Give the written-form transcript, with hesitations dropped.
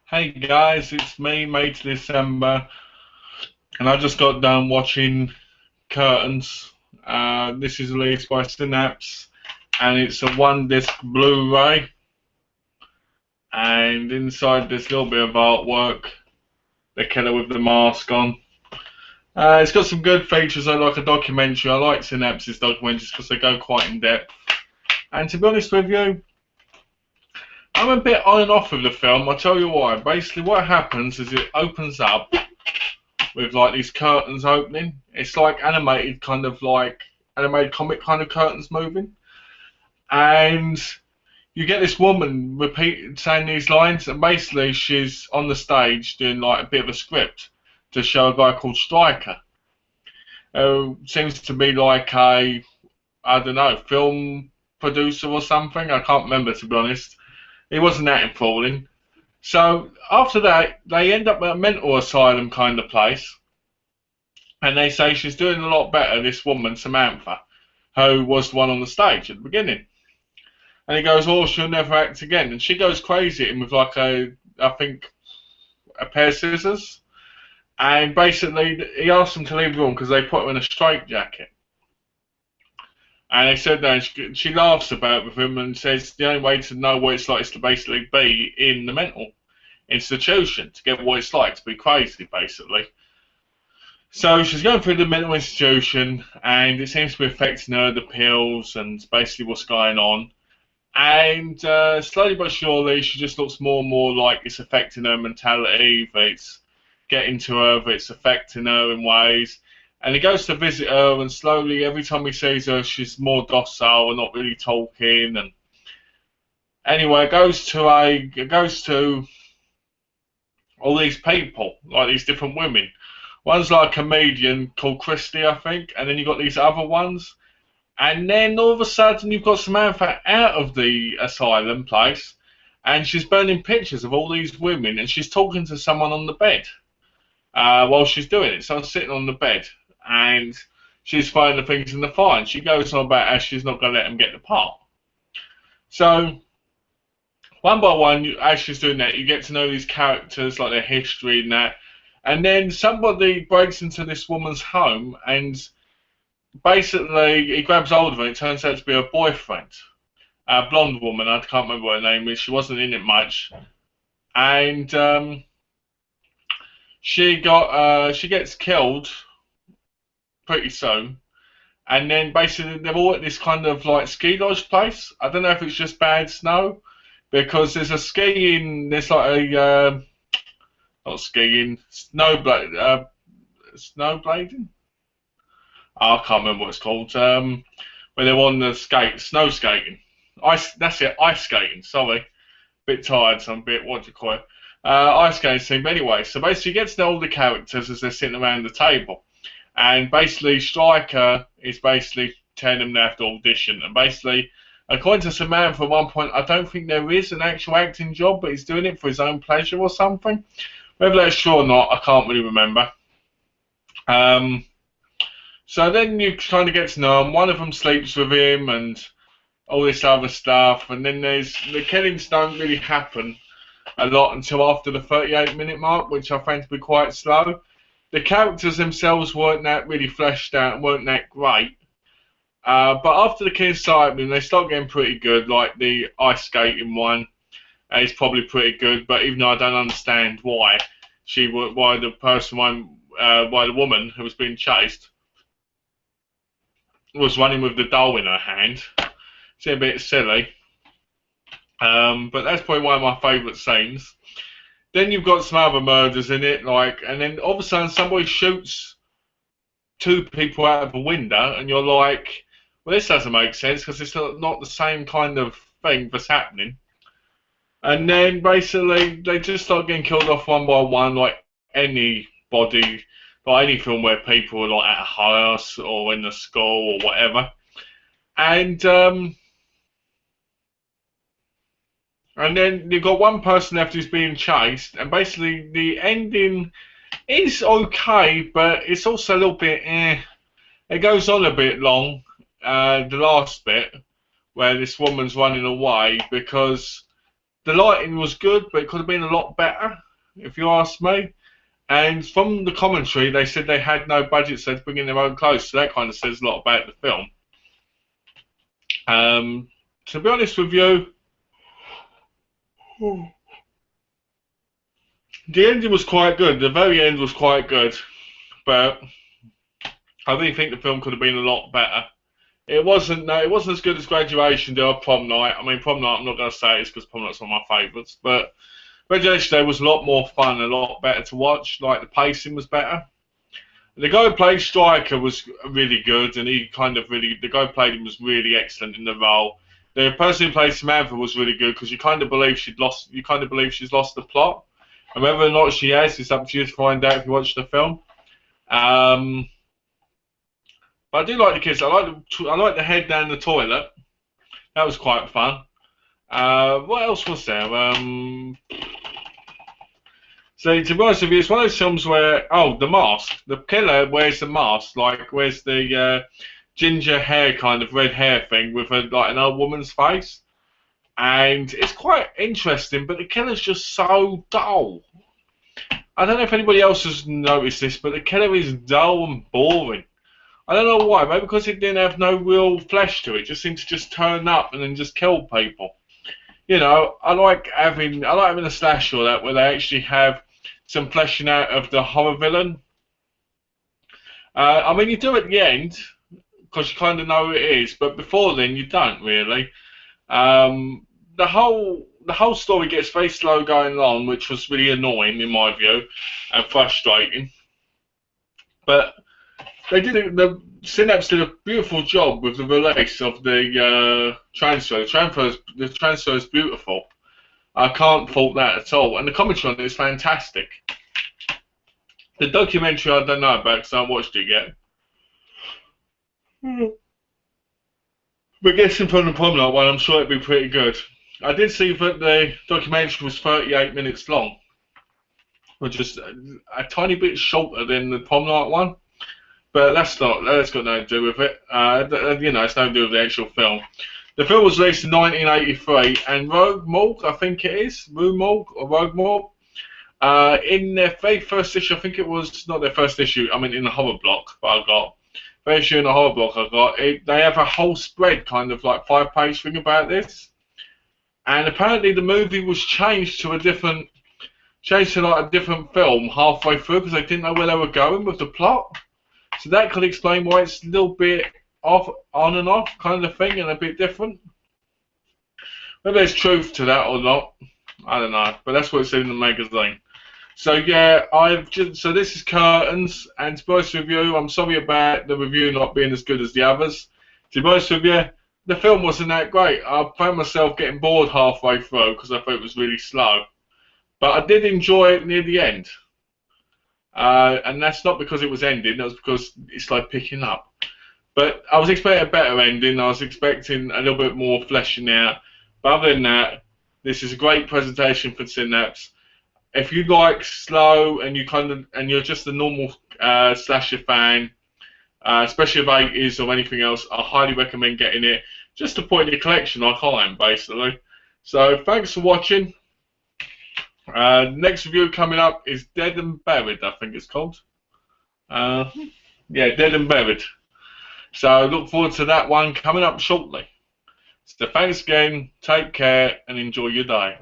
Hey guys, it's me, mate December, and I just got done watching Curtains. This is released by Synapse, and it's a one disc Blu ray. And inside there's a little bit of artwork, the killer with the mask on. It's got some good features. I like a documentary. I like Synapse's documentaries because they go quite in depth. And to be honest with you, I'm a bit on and off with the film. I'll tell you why. Basically, what happens is it opens up with like these curtains opening. It's like animated, kind of like animated comic kind of curtains moving, and you get this woman repeat saying these lines, and basically she's on the stage doing like a bit of a script to show a guy called Stryker, who seems to be like a, I don't know, film producer or something. I can't remember, to be honest. He wasn't that enthralling. So after that, they end up at a mental asylum kind of place, and they say she's doing a lot better, this woman, Samantha, who was the one on the stage at the beginning. And he goes, oh, she'll never act again. And she goes crazy at him with like I think, a pair of scissors. And basically, he asks them to leave the room because they put her in a straitjacket. And they said that she laughs about it with him and says the only way to know what it's like is to basically be in the mental institution, to get what it's like to be crazy, basically. So she's going through the mental institution, and it seems to be affecting her, the pills, and basically what's going on. And slowly but surely, she just looks more and more like it's affecting her mentality, that it's getting to her, that it's affecting her in ways. And he goes to visit her, and slowly, every time he sees her, she's more docile and not really talking. And anyway, it goes to all these people, like these different women. One's like a comedian called Christy, I think, and then you've got these other ones. And then all of a sudden you've got Samantha out of the asylum place, and she's burning pictures of all these women, and she's talking to someone on the bed while she's doing it. So I'm sitting on the bed, and she's finding the things in the fire, and she goes on about how she's not going to let them get the part. So one by one, as she's doing that, you get to know these characters, like their history and that. And then somebody breaks into this woman's home, and basically he grabs hold of her. It turns out to be her boyfriend, a blonde woman. I can't remember what her name is. She wasn't in it much, and she gets killed pretty soon. And then basically they're all at this kind of like ski lodge place. I don't know if it's just bad snow, because there's a skiing. There's like a not skiing, snowblading. I can't remember what it's called. When they're on the snow skating. That's it, ice skating. Sorry, bit tired, so I'm a bit, what do you call it? Ice skating team. Anyway, so basically, you get to know all the characters as they're sitting around the table, and basically, Stryker is basically telling them they have to audition, and basically, according to Samantha, at one point, I don't think there is an actual acting job, but he's doing it for his own pleasure or something. Whether that's true or not, I can't really remember. So then you kind of get to know him. One of them sleeps with him and all this other stuff. And then the killings don't really happen a lot until after the 38-minute mark, which I find to be quite slow. The characters themselves weren't that really fleshed out and weren't that great. But after the killings start, they start getting pretty good. Like the ice skating one is probably pretty good. But even though I don't understand why why the woman who was being chased was running with the doll in her hand. It's a bit silly. But that's probably one of my favourite scenes. Then you've got some other murders in it, and then all of a sudden somebody shoots two people out of a window, and you're like, well, this doesn't make sense because it's not the same kind of thing that's happening. And then basically they just start getting killed off one by one, like anybody. Like any film where people are like at a house or in the school or whatever, and then you've got one person left who's being chased, and basically the ending is okay, but it's also a little bit It goes on a bit long, the last bit where this woman's running away because The lighting was good, but it could have been a lot better, if you ask me. And from the commentary, they said they had no budget, so they'd bring in their own clothes. So that kind of says a lot about the film. To be honest with you, the ending was quite good. The very end was quite good, but I really think the film could have been a lot better. It wasn't. No, it wasn't as good as Graduation Day or Prom Night. I mean, Prom Night, I'm not going to say it's because Prom Night's one of my favourites, but Graduation Day was a lot more fun, a lot better to watch. Like, the pacing was better. The guy who played Stryker was really good, and the guy who played him was really excellent in the role. The person who played Samantha was really good because you kind of believe she's lost the plot, and whether or not she has, it's up to you to find out if you watch the film. But I do like the kids. I like the head down the toilet. That was quite fun. What else was there? So to be honest with you, it's one of those films where, the mask. The killer wears the mask, like wears the ginger hair, kind of red hair thing with like an old woman's face. And it's quite interesting, but the killer's just so dull. I don't know if anybody else has noticed this, but the killer is dull and boring. I don't know why. Maybe because it didn't have no real flesh to it. It just seemed to just turn up and then just kill people. You know, I like having a slasher that where they actually have some fleshing out of the horror villain. I mean, you do at the end because you kind of know who it is, but before then you don't really. The whole story gets very slow going on, which was really annoying in my view and frustrating. But the Synapse did a beautiful job with the release of the transfer. The transfer is beautiful. I can't fault that at all. And the commentary on it is fantastic. The documentary I don't know about because I haven't watched it yet. But guessing from the Prom Night one, I'm sure it'd be pretty good. I did see that the documentary was 38 minutes long, which is a tiny bit shorter than the Prom Night one. But that's got nothing to do with it. You know, it's nothing to do with the actual film. The film was released in 1983, and Rogue Morgue, I think it is, Rogue Morgue, in their very first issue, I think it was not their first issue. I mean, in the horror block, but I got very issue in the horror block. They have a whole spread, kind of like 5-page thing about this, and apparently the movie was changed to like a different film halfway through because they didn't know where they were going with the plot. So that could explain why it's a little bit off, on and off kind of thing, and a bit different. Whether there's truth to that or not, I don't know. But that's what it said in the magazine. So yeah, so this is Curtains, and to be honest with you, I'm sorry about the review not being as good as the others. To be honest with you, the film wasn't that great. I found myself getting bored halfway through because I thought it was really slow. But I did enjoy it near the end. And that's not because it was ending, that was because it's like picking up. But I was expecting a better ending, I was expecting a little bit more fleshing out. But other than that, this is a great presentation for Synapse. If you like slow and you're just a normal slasher fan, especially of 80s or anything else, I highly recommend getting it just to put in your collection like I am, basically. So thanks for watching. Next review coming up is Dead and Buried, I think it's called. Yeah, Dead and Buried. So look forward to that one coming up shortly. So thanks again, take care, and enjoy your day.